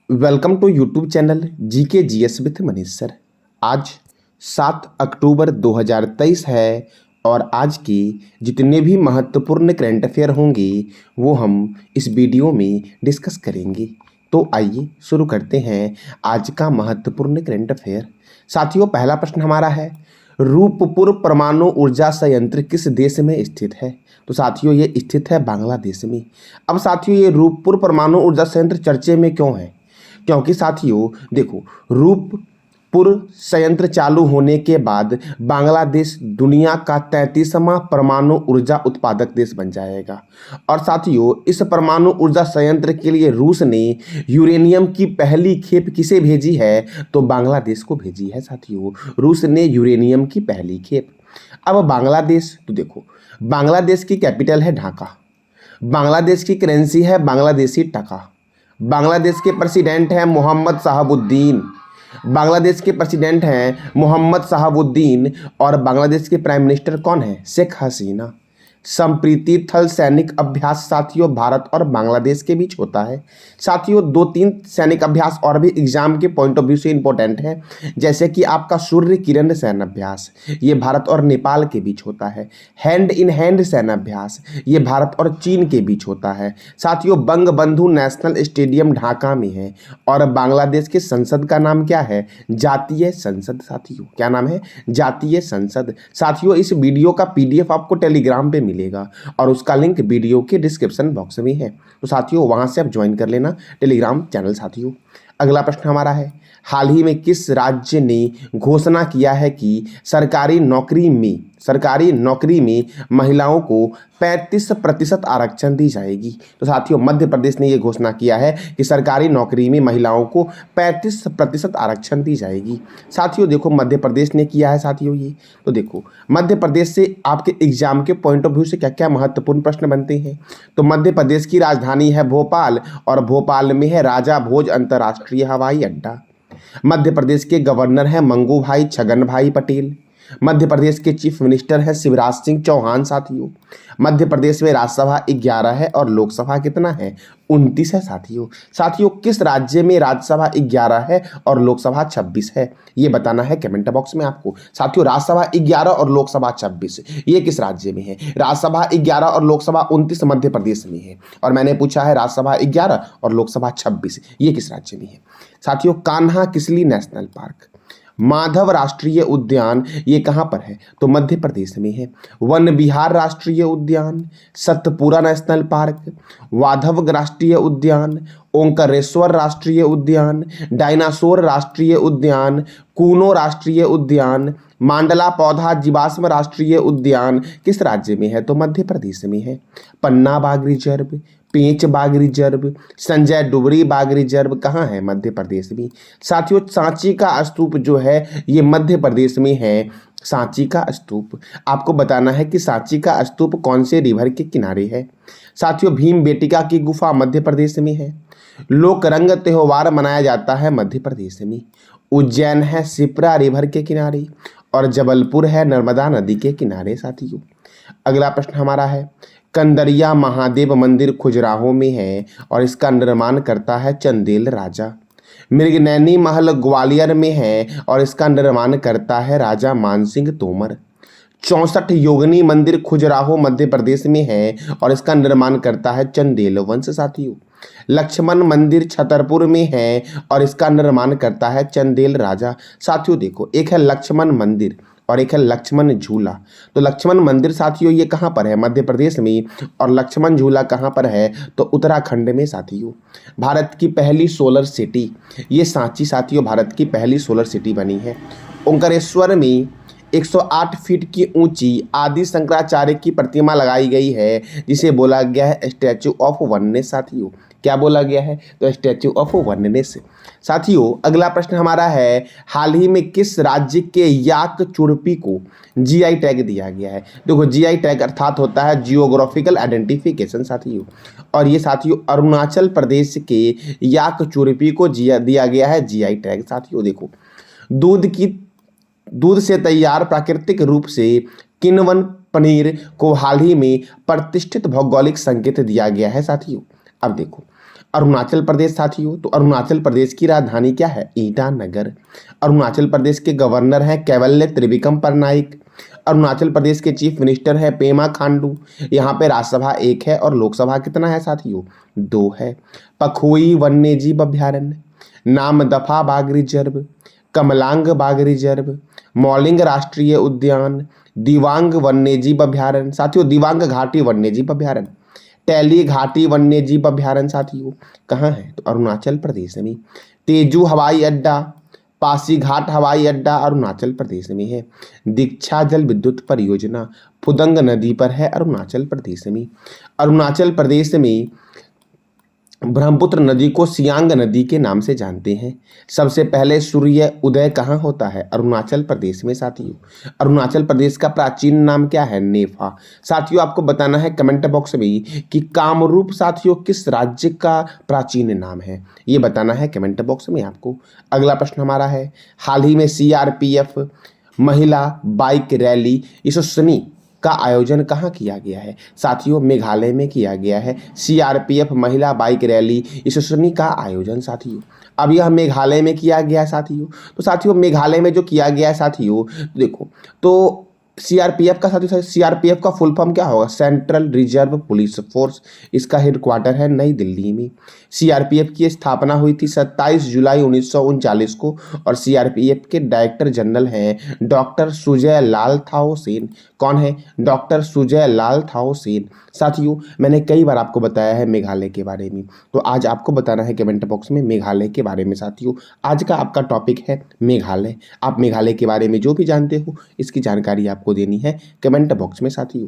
Welcome to YouTube channel GK GS with Manish sir. आज 7 अक्टूबर 2023 है और आज की जितने भी महत्वपूर्ण करंट अफेयर होंगे वो हम इस वीडियो में डिस्कस करेंगे। तो आइए शुरू करते हैं आज का महत्वपूर्ण करंट अफेयर। साथियों, पहला प्रश्न हमारा है, रूपपुर परमाणु ऊर्जा संयंत्र किस देश में स्थित है? तो साथियों, ये स्थित है बांग्लादेश में। अब साथियों, ये रूपपुर परमाणु ऊर्जा संयंत्र चर्चे में क्यों है? क्योंकि साथियों देखो, रूपपुर संयंत्र चालू होने के बाद बांग्लादेश दुनिया का 33वां परमाणु ऊर्जा उत्पादक देश बन जाएगा। और साथियों, इस परमाणु ऊर्जा संयंत्र के लिए रूस ने यूरेनियम की पहली खेप किसे भेजी है? तो बांग्लादेश को भेजी है। साथियों, रूस ने यूरेनियम की पहली खेप। अब बांग्लादेश, तो देखो, बांग्लादेश की कैपिटल है ढाका, बांग्लादेश की करेंसी है बांग्लादेशी टका, बांग्लादेश के प्रेसिडेंट हैं मोहम्मद शहाबुद्दीन, बांग्लादेश के प्रेसिडेंट हैं मोहम्मद शहाबुद्दीन और बांग्लादेश के प्राइम मिनिस्टर कौन है? शेख हसीना। संप्रीति थल सैनिक अभ्यास साथियों भारत और बांग्लादेश के बीच होता है। साथियों, 2-3 सैनिक अभ्यास और भी एग्जाम के पॉइंट ऑफ व्यू से इंपॉर्टेंट है, जैसे कि आपका सूर्य किरण सैन्य अभ्यास, ये भारत और नेपाल के बीच होता है। हैंड इन हैंड सैन्य अभ्यास, ये भारत और चीन के बीच होता है। साथियों, बंगबंधु नेशनल स्टेडियम ढाका में है और बांग्लादेश के संसद का नाम क्या है? जातीय संसद। साथियों, क्या नाम है? जातीय संसद। साथियों, इस वीडियो का पीडीएफ आपको टेलीग्राम पे मिलेगा और उसका लिंक वीडियो के डिस्क्रिप्शन बॉक्स में है, तो साथियों वहां से आप ज्वाइन कर लेना टेलीग्राम चैनल। साथियों, अगला प्रश्न हमारा है, हाल ही में किस राज्य ने घोषणा किया है कि सरकारी नौकरी में महिलाओं को 35% आरक्षण दी जाएगी? तो साथियों, मध्य प्रदेश ने यह घोषणा किया है कि सरकारी नौकरी में महिलाओं को 35% आरक्षण दी जाएगी। साथियों देखो, मध्य प्रदेश ने किया है साथियों ये। तो देखो, मध्य प्रदेश से आपके एग्जाम के पॉइंट ऑफ व्यू से क्या क्या महत्वपूर्ण प्रश्न बनते हैं? तो मध्य प्रदेश की राजधानी है भोपाल और भोपाल में है राजा भोज अंतर्राष्ट्रीय हवाई अड्डा। मध्य प्रदेश के गवर्नर हैं मंगू भाई छगन भाई पटेल। मध्य प्रदेश के चीफ मिनिस्टर हैं शिवराज सिंह चौहान। साथियों, मध्य प्रदेश में राज्यसभा 11 है और लोकसभा कितना है? 29 है। साथियों, किस राज्य में राज्यसभा 11 है और लोकसभा 26 है? ये बताना है कमेंट बॉक्स में आपको। साथियों, राज्यसभा 11 और लोकसभा 26, ये किस राज्य में है? राज्यसभा 11 और लोकसभा 29 मध्य प्रदेश में है और मैंने पूछा है राज्यसभा 11 और लोकसभा 26, ये किस राज्य में है? साथियों, कान्हा किसली नेशनल पार्क, माधव राष्ट्रीय उद्यान, ये कहाँ पर है? तो मध्य प्रदेश में है। वन विहार राष्ट्रीय उद्यान, सतपुरा नेशनल पार्क, वाधव राष्ट्रीय उद्यान, ओंकारेश्वर राष्ट्रीय उद्यान, डायनासोर राष्ट्रीय उद्यान, कूनो राष्ट्रीय उद्यान, मांडला पौधा जीवाश्म राष्ट्रीय उद्यान किस राज्य में है? तो मध्य प्रदेश में है। पन्ना बाघ रिजर्व, पेंच बाघ रिजर्व, संजय डुबरी बाघ रिजर्व कहाँ है? मध्य प्रदेश में। साथियों, सांची का स्तूप जो है ये मध्य प्रदेश में है। सांची का स्तूप, आपको बताना है कि सांची का स्तूप कौन से रिवर के किनारे है? साथियों, भीम बेटिका की गुफा मध्य प्रदेश में है। लोकरंग त्योहार मनाया जाता है मध्य प्रदेश में। उज्जैन है शिप्रा रिवर के किनारे और जबलपुर है नर्मदा नदी के किनारे। साथियों, अगला प्रश्न हमारा है, कंदरिया महादेव मंदिर खुजराहो में है और इसका निर्माण करता है चंदेल राजा। मृगनैनी महल ग्वालियर में है और इसका निर्माण करता है राजा मानसिंह तोमर। 64 योगिनी मंदिर खुजराहो मध्य प्रदेश में है और इसका निर्माण करता है चंदेल वंश। साथियों, लक्ष्मण मंदिर छतरपुर में है और इसका निर्माण करता है चंदेल राजा। साथियों देखो, एक है लक्ष्मण मंदिर और एक है लक्ष्मण झूला। तो लक्ष्मण मंदिर साथियों ये कहाँ पर है? मध्य प्रदेश में। और लक्ष्मण झूला कहाँ पर है? तो उत्तराखंड में। साथियों, भारत की पहली सोलर सिटी ये सांची साथियों भारत की पहली सोलर सिटी बनी है। ओंकारेश्वर में 108 फीट की ऊंची आदि शंकराचार्य की प्रतिमा लगाई गई है, जिसे बोला गया है स्टैचू ऑफ वननेस। साथियों, क्या बोला गया है? तो स्टैचू ऑफ वननेस। साथियों, अगला प्रश्न हमारा है, हाल ही में किस राज्य के याक चुरपी को जीआई टैग दिया गया है? देखो, जीआई टैग अर्थात होता है जियोग्राफिकल आइडेंटिफिकेशन। साथियों, और ये साथियों अरुणाचल प्रदेश के याक चुरपी को दिया गया है जीआई टैग। साथियों देखो, दूध से तैयार प्राकृतिक रूप से किण्वन पनीर को हाल ही में प्रतिष्ठित भौगोलिक संकेत दिया गया है। साथियों, अब देखो, अरुणाचल प्रदेश साथियों, तो अरुणाचल प्रदेश की राजधानी क्या है? ईटानगर। अरुणाचल प्रदेश के गवर्नर हैं कैवल्य त्रिविक्रम पटनायक। अरुणाचल प्रदेश के चीफ मिनिस्टर है पेमा खांडू। यहाँ पे राज्यसभा 1 है और लोकसभा कितना है साथियों? 2 है। पखोई वन्यजीव अभ्यारण्य, नामदफा बाघ रिजर्व, कमलांग बाघ रिजर्व, मौलिंग राष्ट्रीय उद्यान, दिवांग वन्यजीव अभ्यारण्य साथियों, दिवांग घाटी वन्यजीव अभ्यारण्य, टैली घाटी वन्यजीव अभ्यारण्य साथियों कहाँ है? तो अरुणाचल प्रदेश में। तेजू हवाई अड्डा, पासीघाट हवाई अड्डा अरुणाचल प्रदेश में है। दीक्षा जल विद्युत परियोजना फुदंग नदी पर है अरुणाचल प्रदेश में। अरुणाचल प्रदेश में ब्रह्मपुत्र नदी को सियांग नदी के नाम से जानते हैं। सबसे पहले सूर्य उदय कहाँ होता है? अरुणाचल प्रदेश में साथियों। अरुणाचल प्रदेश का प्राचीन नाम क्या है? नेफा। साथियों आपको बताना है कमेंट बॉक्स में कि कामरूप साथियों किस राज्य का प्राचीन नाम है, ये बताना है कमेंट बॉक्स में आपको। अगला प्रश्न हमारा है, हाल ही में सीआरपीएफ महिला बाइक रैली यशस्विनी का आयोजन कहाँ किया गया है? साथियों मेघालय में किया गया है। सीआरपीएफ महिला बाइक रैली यशस्विनी का आयोजन साथियों अब यह मेघालय में किया गया है साथियों। तो साथियों मेघालय में जो किया गया है साथियों, देखो तो सीआरपीएफ का साथियों, सीआरपीएफ का फुल फॉर्म क्या होगा? Central reserve police force. इसका हेडक्वार्टर है नई दिल्ली में। सीआरपीएफ की स्थापना हुई थी 27 जुलाई 1939 को और सीआरपीएफ के डायरेक्टर जनरल हैं डॉक्टर सुजय लाल थाओ सेन। कौन है? डॉक्टर सुजय लाल थाओ सेन। साथियों मैंने कई बार आपको बताया है मेघालय के बारे में, तो आज आपको बताना है कमेंट बॉक्स में मेघालय के बारे में साथियों। आज का आपका टॉपिक है मेघालय। आप मेघालय के बारे में जो भी जानते हो इसकी जानकारी आपको देनी है कमेंट बॉक्स में साथियों।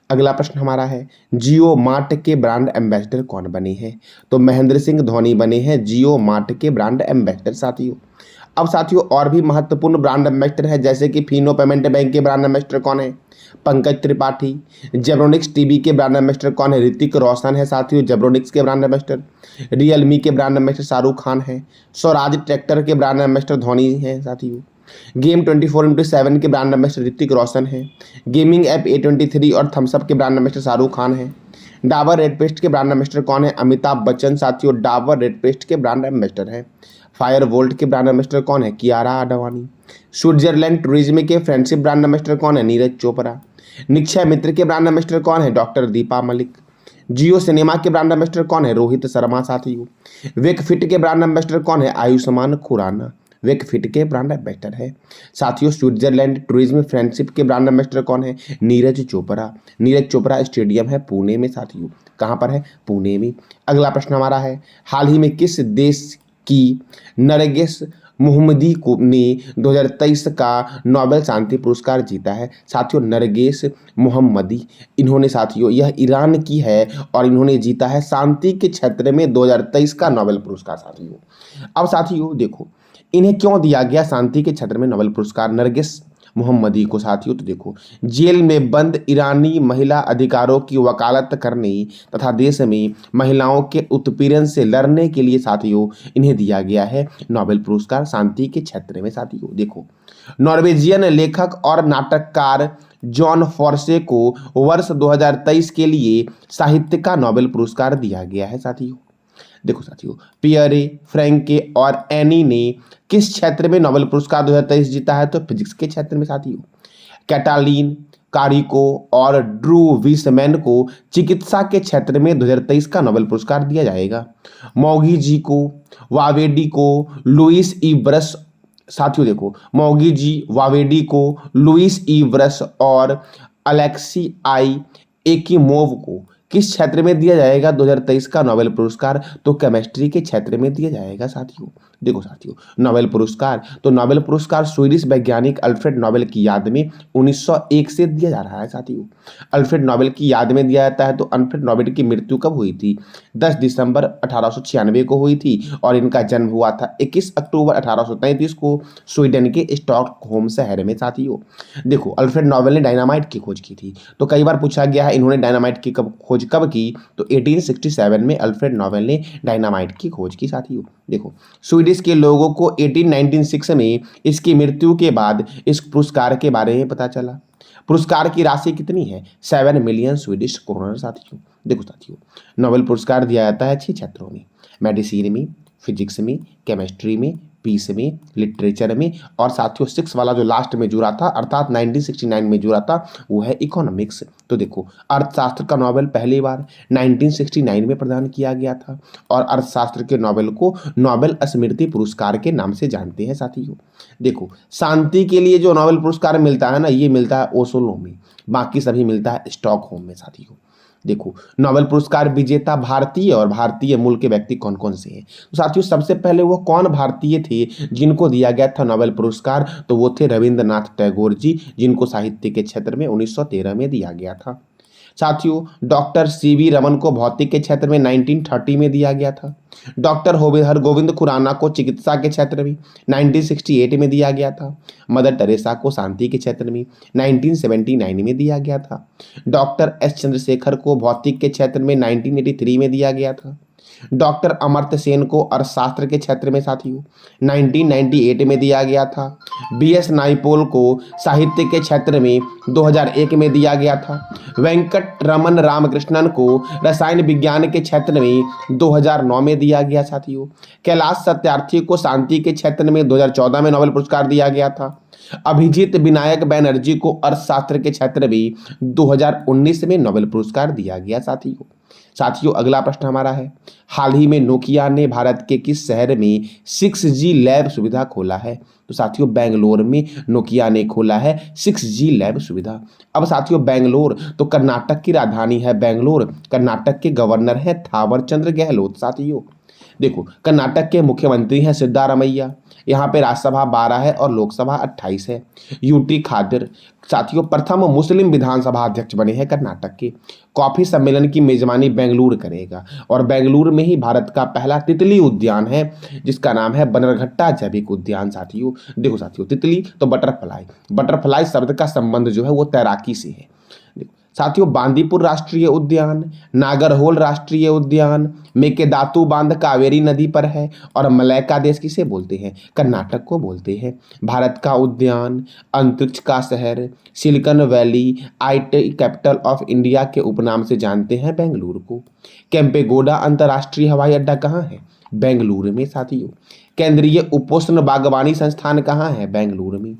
अगला प्रश्न हमारा है, जियो मार्ट के ब्रांड एम्बेसडर कौन बने हैं? तो महेंद्र सिंह धोनी बने हैं जियो मार्ट के ब्रांड एम्बेसडर साथियों। अब साथियों और भी महत्वपूर्ण ब्रांड एम्बेसडर है, जैसे कि फिनो पेमेंट बैंक के ब्रांड एम्बेसडर कौन है? पंकज त्रिपाठी। जेब्रोनिक्स टीवी के ब्रांड एम्बेसडर कौन है? ऋतिक रोशन है साथियों जेब्रोनिक्स के ब्रांड एम्बेसडर। रियलमी के ब्रांड एम्बेसडर शाहरुख खान है। स्वराज ट्रैक्टर के ब्रांड एम्बेसडर धोनी है साथियों। गेम 24/7 के ब्रांड एम्बेसडर ऋतिक रोशन है। गेमिंग ऐप A23 और थम्सअप के ब्रांड एम्बेसडर शाहरुख खान है। डाबर रेड पेस्ट के ब्रांड एम्बेसडर कौन है? अमिताभ बच्चन साथियों डाबर रेड पेस्ट के ब्रांड एम्बेसडर है। फायर वोल्ट के ब्रांड एम्बेसडर कौन है? कियारा आडवाणी। स्विट्जरलैंड टूरिज्म के फ्रेंडशिप ब्रांड एम्बेसडर कौन है? नीरज चोपड़ा। निक्षय मित्र के ब्रांड एम्बेसडर कौन है? डॉक्टर दीपा मलिक। जियो सिनेमा के ब्रांड एम्बेसडर कौन है? रोहित शर्मा साथियों। वेक फिट के ब्रांड एम्बेसडर कौन है? आयुष्मान खुराना वेक फिट के ब्रांड एम्बेसडर है साथियों। स्विट्जरलैंड टूरिज्म फ्रेंडशिप के ब्रांड एम्बेसडर कौन है? नीरज चोपड़ा। नीरज चोपड़ा स्टेडियम है पुणे में साथियों। कहाँ पर है? पुणे में। अगला प्रश्न हमारा है, हाल ही में किस देश की नरगिस मोहम्मदी को ने 2023 का नोबेल शांति पुरस्कार जीता है? साथियों नरगिस मोहम्मदी, इन्होंने साथियों यह ईरान की है और इन्होंने जीता है शांति के क्षेत्र में 2023 का नोबेल पुरस्कार साथियों। अब साथियों देखो इन्हें क्यों दिया गया शांति के क्षेत्र में नोबेल पुरस्कार नरगिस मोहम्मदी को साथियों? तो देखो जेल में बंद ईरानी महिला अधिकारों की वकालत करने तथा देश में महिलाओं के उत्पीड़न से लड़ने के लिए साथियों इन्हें दिया गया है नोबेल पुरस्कार शांति के क्षेत्र में साथियों। देखो नॉर्वेजियन लेखक और नाटककार जॉन फॉर्से को वर्ष 2023 के लिए साहित्य का नोबेल पुरस्कार दिया गया है साथियों। देखो साथियों पियरे फ्रैंके और एनी ने किस क्षेत्र में नोबेल पुरस्कार 2023 जीता है? तो फिजिक्स के क्षेत्र में साथियों। कैटालीन कारिको और ड्रू विसमैन को चिकित्सा के क्षेत्र में 2023 का नोबेल पुरस्कार दिया जाएगा। मौगी जी को, वावेडी को, लुइस ई ब्रस साथियों देखो मौगी जी, वावेडी को, लुइस ई ब्रस और अलेक्सी आई एकिमोव को किस क्षेत्र में दिया जाएगा 2023 का नोबेल पुरस्कार? तो केमिस्ट्री के क्षेत्र में दिया जाएगा साथियों। देखो साथियों नोबेल पुरस्कार, तो नोबेल पुरस्कार स्वीडिश वैज्ञानिक अल्फ्रेड नोबेल की याद में 1901 से दिया जा रहा है साथियों। अल्फ्रेड नोबेल की याद में दिया जाता है। तो अल्फ्रेड नोबेल की मृत्यु कब हुई थी? 10 दिसंबर 1896 को हुई थी और इनका जन्म हुआ था 21 अक्टूबर 1833 को स्वीडन के स्टॉकहोम शहर में साथियों। देखो अल्फ्रेड नोबेल ने डायनामाइट की खोज की थी, तो कई बार पूछा गया है इन्होंने डायनामाइट की खोज कब की? तो 1867 में अल्फ्रेड नोबेल ने डायनामाइट की खोज की साथियों। देखो स्वीडिश के लोगों को 1896 में इसकी मृत्यु के बाद इस पुरस्कार के बारे में पता चला। पुरस्कार की राशि कितनी है? 7 मिलियन स्वीडिश क्रोनर साथियों। देखो साथियों नोबेल पुरस्कार दिया जाता है 6 क्षेत्रों में। मेडिसिन में, फिजिक्स में, केमिस्ट्री में, पीस में, लिटरेचर में, और साथियों 6 वाला जो लास्ट में जुड़ा था अर्थात 1969 में जुड़ा था वो है इकोनॉमिक्स। तो देखो अर्थशास्त्र का नोबेल पहली बार 1969 में प्रदान किया गया था और अर्थशास्त्र के नोबेल को नोबेल स्मृति पुरस्कार के नाम से जानते हैं साथियों। देखो शांति के लिए जो नोबेल पुरस्कार मिलता है ना, ये मिलता है ओस्लो में, बाकी सभी मिलता है स्टॉकहोम में साथियों। देखो नोबेल पुरस्कार विजेता भारतीय और भारतीय मूल के व्यक्ति कौन कौन से हैं, तो साथियों सबसे पहले वो कौन भारतीय थे जिनको दिया गया था नोबेल पुरस्कार, तो वो थे रविंद्रनाथ टैगोर जी, जिनको साहित्य के क्षेत्र में 1913 में दिया गया था। साथियों डॉक्टर सीवी रमन को भौतिक के क्षेत्र में 1930 में दिया गया था। डॉक्टर हरगोविंद खुराना को चिकित्सा के क्षेत्र में 1968 में दिया गया था। मदर टेरेसा को शांति के क्षेत्र में 1979 में दिया गया था। डॉक्टर एस चंद्रशेखर को भौतिक के क्षेत्र में 1983 में दिया गया था। डॉक्टर अमर्त्य सेन को अर्थशास्त्र के क्षेत्र में साथियों 1998 में दिया गया था। बीएस नाइपोल को साहित्य के क्षेत्र में 2001 में दिया गया था। वेंकट रमन रामकृष्णन को रसायन विज्ञान के क्षेत्र में 2009 में दिया गया साथियों। कैलाश सत्यार्थी को शांति के क्षेत्र में 2014 में नोबेल पुरस्कार दिया गया था। अभिजीत विनायक बैनर्जी को अर्थशास्त्र के क्षेत्र में 2019 में नोबेल पुरस्कार दिया गया साथियों अगला प्रश्न हमारा है, हाल ही में नोकिया ने भारत के किस शहर में 6G लैब सुविधा खोला है, तो साथियों बेंगलोर में नोकिया ने खोला है 6G लैब सुविधा। अब साथियों बेंगलोर तो कर्नाटक की राजधानी है, बेंगलोर कर्नाटक के गवर्नर हैं थावरचंद्र गहलोत साथियों। देखो कर्नाटक के मुख्यमंत्री हैं सिद्धारमैया, यहाँ पे राज्यसभा 12 है और लोकसभा 28 है। यूटी खादर साथियों प्रथम मुस्लिम विधानसभा अध्यक्ष बने हैं कर्नाटक के। कॉफी सम्मेलन की मेजबानी बेंगलुरु करेगा और बेंगलुरु में ही भारत का पहला तितली उद्यान है जिसका नाम है बनरघट्टा जैविक उद्यान साथियों। देखो साथियों तितली तो बटरफ्लाई शब्द का संबंध जो है वो तैराकी से है। साथियों बांदीपुर राष्ट्रीय उद्यान, नागरहोल राष्ट्रीय उद्यान, मेकेदातु बांध कावेरी नदी पर है और मलैका देश किसे बोलते हैं, कर्नाटक को बोलते हैं। भारत का उद्यान, अंतरिक्ष का शहर, silicon valley, IT capital of India के उपनाम से जानते हैं बेंगलुरु को। केम्पेगौड़ा अंतर्राष्ट्रीय हवाई अड्डा कहाँ है, बेंगलुरु में साथियों। केंद्रीय उपोष्ण बागवानी संस्थान कहाँ है, बेंगलुरु में।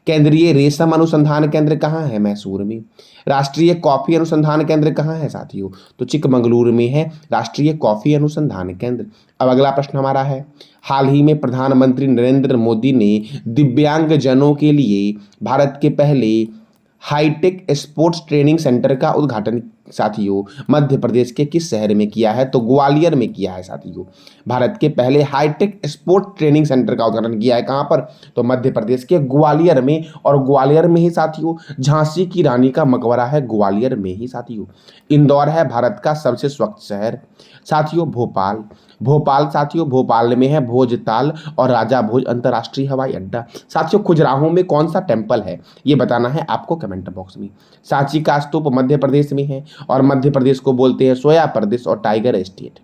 केंद्रीय रेशम अनुसंधान केंद्र कहाँ है, मैसूर में। राष्ट्रीय कॉफी अनुसंधान केंद्र कहाँ है साथियों, तो चिकमंगलुरु में है राष्ट्रीय कॉफी अनुसंधान केंद्र। अब अगला प्रश्न हमारा है, हाल ही में प्रधानमंत्री नरेंद्र मोदी ने दिव्यांग जनों के लिए भारत के पहले हाईटेक स्पोर्ट्स ट्रेनिंग सेंटर का उद्घाटन साथियों मध्य प्रदेश के किस शहर में किया है, तो ग्वालियर में किया है साथियों। भारत के पहले हाईटेक स्पोर्ट्स ट्रेनिंग सेंटर का उद्घाटन किया है कहाँ पर, तो मध्य प्रदेश के ग्वालियर में, और ग्वालियर में ही साथियों झांसी की रानी का मकबरा है, ग्वालियर में ही साथियों। इंदौर है भारत का सबसे स्वच्छ शहर साथियों। भोपाल साथियों भोपाल में है भोजताल और राजा भोज अंतर्राष्ट्रीय हवाई अड्डा। साथियों खुजराहो में कौन सा टेम्पल है ये बताना है आपको कमेंट बॉक्स में। सांची का स्तूप मध्य प्रदेश में है और मध्य प्रदेश को बोलते हैं सोया प्रदेश और टाइगर स्टेट।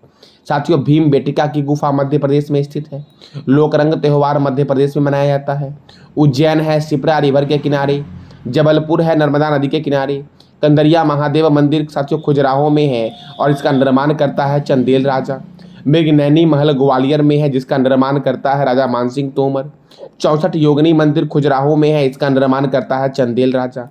साथियों भीम बेटिका की गुफा मध्य प्रदेश में स्थित है। लोकरंग त्योहार मध्य प्रदेश में मनाया जाता है। उज्जैन है शिप्रा रिवर के किनारे। जबलपुर है नर्मदा नदी के किनारे। कंदरिया महादेव मंदिर साथियों खुजराहो में है और इसका निर्माण करता है चंदेल राजा। मृगनैनी महल ग्वालियर में है जिसका निर्माण करता है राजा मानसिंह तोमर। 64 योगिनी मंदिर खुजराहो में है, इसका निर्माण करता है चंदेल राजा।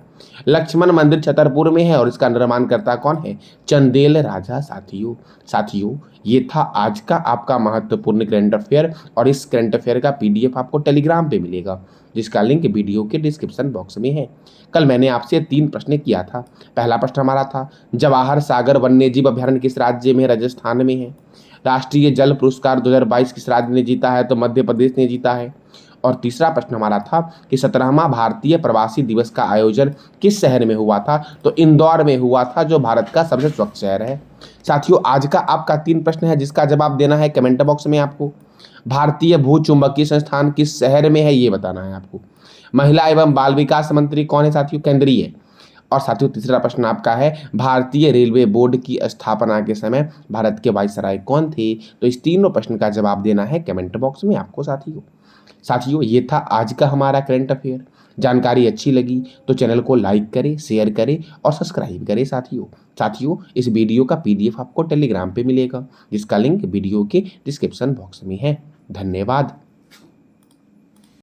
लक्ष्मण मंदिर छतरपुर में है और इसका निर्माण करता कौन है, चंदेल राजा साथियों ये था आज का आपका महत्वपूर्ण करंट अफेयर और इस करंट अफेयर का पीडीएफ आपको टेलीग्राम पे मिलेगा जिसका लिंक वीडियो के डिस्क्रिप्शन बॉक्स में है। कल मैंने आपसे 3 प्रश्न किया था। पहला प्रश्न हमारा था जवाहर सागर वन्यजीव अभयारण्य किस राज्य में, राजस्थान में है। राष्ट्रीय जल पुरस्कार 2022 किस राज्य ने जीता है, तो मध्य प्रदेश ने जीता है। और तीसरा प्रश्न हमारा था कि 17वां भारतीय प्रवासी दिवस का आयोजन किस शहर में हुआ था, तो इंदौर में हुआ था जो भारत का सबसे स्वच्छ शहर है। साथियों आज का आपका 3 प्रश्न है जिसका जवाब देना है कमेंट बॉक्स में आपको। भारतीय भू चुंबकीय संस्थान किस शहर में है ये बताना है आपको। महिला एवं बाल विकास मंत्री कौन है साथियों, केंद्रीय और साथियों तीसरा प्रश्न आपका है, भारतीय रेलवे बोर्ड की स्थापना के समय भारत के वायसराय कौन थे? तो इस तीनों प्रश्न का जवाब देना है कमेंट बॉक्स में आपको साथियों ये था आज का हमारा करंट अफेयर। जानकारी अच्छी लगी तो चैनल को लाइक करें, शेयर करें और सब्सक्राइब करें साथियों इस वीडियो का पीडीएफ आपको टेलीग्राम पे मिलेगा, जिसका लिंक वीडियो के डिस्क्रिप्शन बॉक्स में है। धन्यवाद।